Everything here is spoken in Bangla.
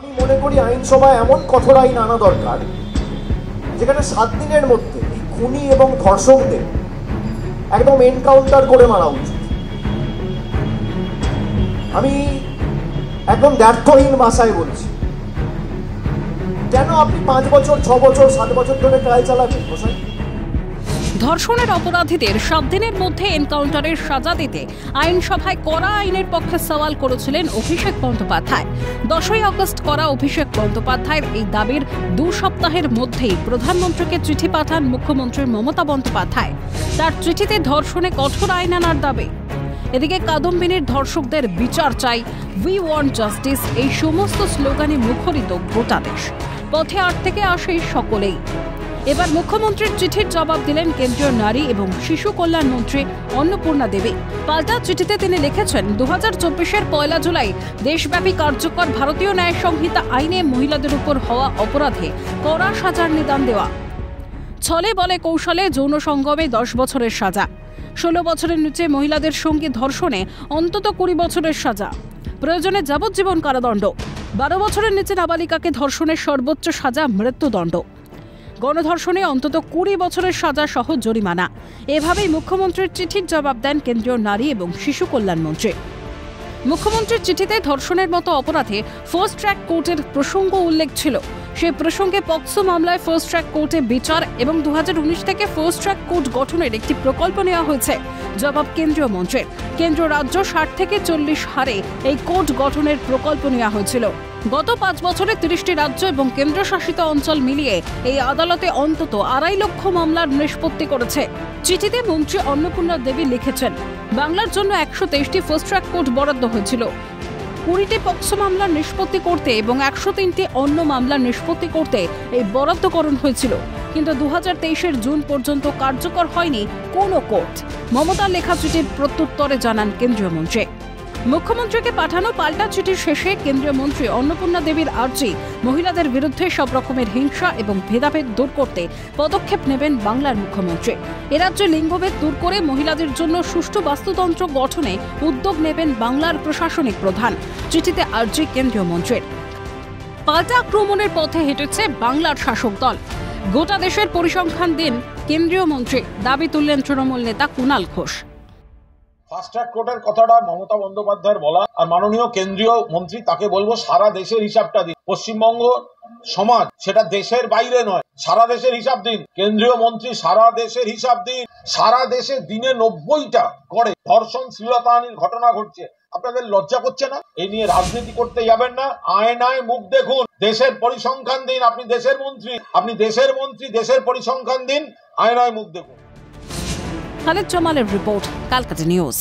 আমি মনে করি আইনসভায় এমন কঠোর আইন আনা দরকার যেখানে 7 দিনের মধ্যে এই খুনি এবং ধর্ষকদের একদম এনকাউন্টার করে মারা উচিত। আমি একদম দ্ব্যর্থহীন ভাষায় বলছি, কেন আপনি 5 বছর 6 বছর 7 বছর ধরে ট্রায়াল চালাবেন? ধর্ষণের অপরাধীদের 7 দিনের মধ্যে এনকাউন্টারের সাজা দিতে আইনসভায় কড়া আইনের পক্ষে সওয়াল করেছিলেন অভিষেক বন্দ্যোপাধ্যায়। 10ই আগস্ট করা অভিষেক বন্দ্যোপাধ্যায়ের এই দাবির 2 সপ্তাহের মধ্যেই প্রধানমন্ত্রীকে চিঠি পাঠান মুখ্যমন্ত্রী মমতা বন্দ্যোপাধ্যায়। তার চিঠিতে ধর্ষণে কঠোর আইন আনার দাবি। এদিকে কাদম্বিনীর ধর্ষকদের বিচার চাই, উই ওয়ান্ট জাস্টিস, এই সমস্ত স্লোগানে মুখরিত গোটা দেশ। পথে আট থেকে আসে সকলেই। এবার মুখ্যমন্ত্রীর চিঠির জবাব দিলেন কেন্দ্রীয় নারী এবং শিশু কল্যাণ মন্ত্রী অন্নপূর্ণা দেবী। পাল্টা চিঠিতে তিনি লিখেছেন, 2024-এর 1 জুলাই দেশব্যাপী কার্যকর ভারতীয় ন্যায় সংহিতা আইনে মহিলাদের উপর হওয়া অপরাধে কড়া সাজার নিদান দেওয়া। ছলে বলে কৌশলে যৌন সঙ্গমে 10 বছরের সাজা, 16 বছরের নিচে মহিলাদের সঙ্গে ধর্ষণে অন্তত 20 বছরের সাজা, প্রয়োজনে যাবজ্জীবন কারাদণ্ড, 12 বছরের নিচে নাবালিকাকে ধর্ষণের সর্বোচ্চ সাজা মৃত্যুদণ্ড, গণধর্ষণে অন্তত 20 বছরের সাজা সহ জরিমানা। এভাবেই মুখ্যমন্ত্রীর চিঠির জবাব দেন কেন্দ্রীয় নারী এবং শিশু কল্যাণ মন্ত্রী। মুখ্যমন্ত্রীর চিঠিতে ধর্ষণের মতো অপরাধে ফার্স্ট ট্র্যাক কোর্টের প্রসঙ্গ উল্লেখ ছিল। সেই প্রসঙ্গে পক্সো মামলায় ফার্স্ট ট্র্যাক কোর্টে বিচার এবং 2019 থেকে ফার্স্ট ট্র্যাক কোর্ট গঠনের একটি প্রকল্প নেওয়া হয়েছে। জবাব কেন্দ্রীয় মন্ত্রীর। কেন্দ্র রাজ্য 60 থেকে 40 হারে এই কোর্ট গঠনের প্রকল্প নেওয়া হয়েছিল। গত 5 বছরে 30টি রাজ্য এবং কেন্দ্রশাসিত অঞ্চল মিলিয়ে এই আদালতে অন্তত 2.5 লক্ষ মামলার নিষ্পত্তি করেছে। চিঠিতে মন্ত্রী অন্নপূর্ণা দেবী লিখেছেন, বাংলার জন্য 123টি ফার্স্ট ট্র্যাক কোর্ট বরাদ্দ হয়েছিল। 20টি পক্সো মামলার নিষ্পত্তি করতে এবং 103টি অন্য মামলার নিষ্পত্তি করতে এই বরাদ্দকরণ হয়েছিল। কিন্তু 2023-এর জুন পর্যন্ত কার্যকর হয়নি কোনো কোর্ট। মমতার লেখা চিঠির প্রত্যুত্তরে জানান কেন্দ্রীয় মন্ত্রী। মুখ্যমন্ত্রীকে পাঠানো পাল্টা চিঠির শেষে কেন্দ্রীয় মন্ত্রী অন্নপূর্ণা দেবীর আর্জি, মহিলাদের বিরুদ্ধে সব রকমের হিংসা এবং ভেদাভেদ দূর করতে পদক্ষেপ নেবেন বাংলার মুখ্যমন্ত্রী। এ রাজ্যে লিঙ্গভেদ দূর করে মহিলাদের জন্য সুষ্ঠু বাস্তুতন্ত্র গঠনে উদ্যোগ নেবেন বাংলার প্রশাসনিক প্রধান। চিঠিতে আর্জি কেন্দ্রীয় মন্ত্রীর। পাল্টা আক্রমণের পথে হেঁটেছে বাংলার শাসক দল। গোটা দেশের পরিসংখ্যান দিন কেন্দ্রীয় মন্ত্রী, দাবি তুললেন তৃণমূল নেতা কুণাল ঘোষ। ফাস্ট ট্র্যাক কোর্টের কথাটা মমতা বন্দ্যোপাধ্যায়ের বলা, আর মাননীয় কেন্দ্রীয় মন্ত্রী তাকে বলবো সারা দেশের হিসাবটা দিন। পশ্চিমবঙ্গ সমাজ সেটা দেশের বাইরে নয়, সারা দেশের হিসাব দিন। কেন্দ্রীয় মন্ত্রী সারা দেশের হিসাব দিন। সারা দেশে দিনে 90টা করে ধর্ষণ শ্লীলতাহানির ঘটনা ঘটছে। আপনাদের লজ্জা করছে না? এই নিয়ে রাজনীতি করতে যাবেন না, আয়নায় মুখ দেখুন, দেশের পরিসংখ্যান দিন। আপনি দেশের মন্ত্রী, দেশের পরিসংখ্যান দিন, আয়নায় মুখ দেখুন। খালেদ জামালের রিপোর্ট, ক্যালকাটা নিউজ।